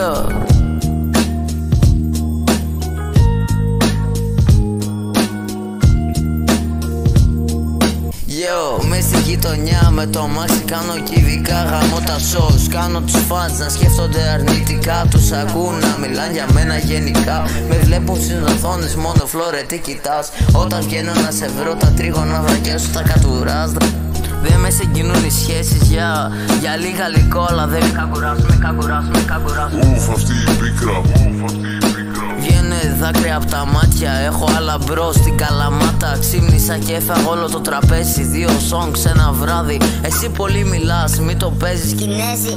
Yeah. Μες στη γειτονιά με το αμάξι κάνω κυβικά, γαμώ τα σως. Κάνω τους φαντς να σκέφτονται αρνητικά. Τους ακούν να μιλάνε για μένα γενικά. Με βλέπουν στις οθόνες μόνο φλόρε τι κοιτάς. Όταν βγαίνω να σε βρω τα τρίγωνα βρακιά σου τα κατουράς. Δεν με συγκινούν οι σχέσεις για λίγα λικό, αλλά δεν με καγκουράς. Ουφ, αυτή η πίκρα. Βγαίνε δάκρυα απ' τα μάτια, έχω άλλα μπρος στην Καλαμάτα. Ξύπνησα και έφαγα όλο το τραπέζι. 2 songs ένα βράδυ. Εσύ πολύ μιλάς, μη το παίζεις Κινέζι.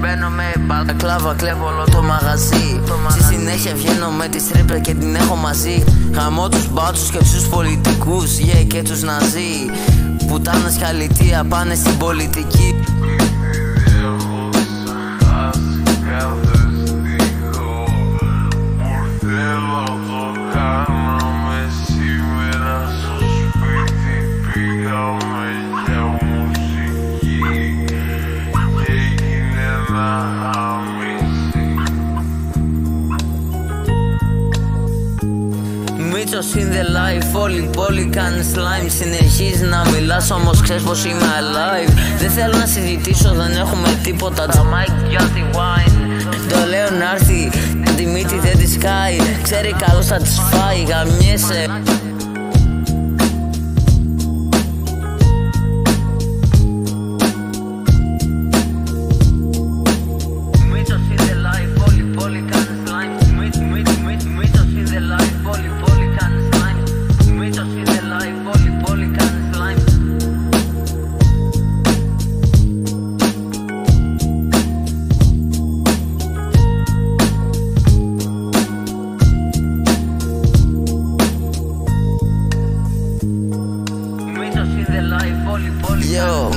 Μπαίνω με μπαλακλάβα, κλέβω όλο το μαγαζί. Στη συνέχεια βγαίνω με τη στρίπλα και την έχω μαζί. Χαμώ τους μπάτσους και τους πολιτικούς, και τους ναζί. Πουτάνας και αλητεία πάνε στην πολιτική. Μίτσος in the life, όλη η πόλη κάνει slime. Συνεχίζει να μιλάς όμως ξέρεις πως είμαι alive. Δεν θέλω να συζητήσω, δεν έχουμε τίποτα. Τζαμάικ για τη wine. Το λέω να έρθει, τη μύτη δεν τη σκάει. Ξέρει καλώς θα της φάει, γαμιέσαι.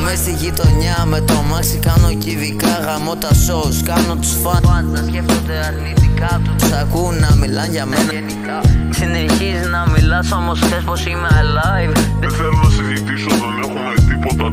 Μες στη γειτονιά με το αμάξι κάνω κυβικά, γαμώ τα σως. Κάνω τους φαντς να σκέφτονται αρνητικά. Τους ακούν να μιλάνε για μένα γενικά. Συνεχίζεις να μιλάς όμως ξέρεις πως είμαι alive. Δεν θέλω να συζητήσω, δεν έχουμε τίποτα.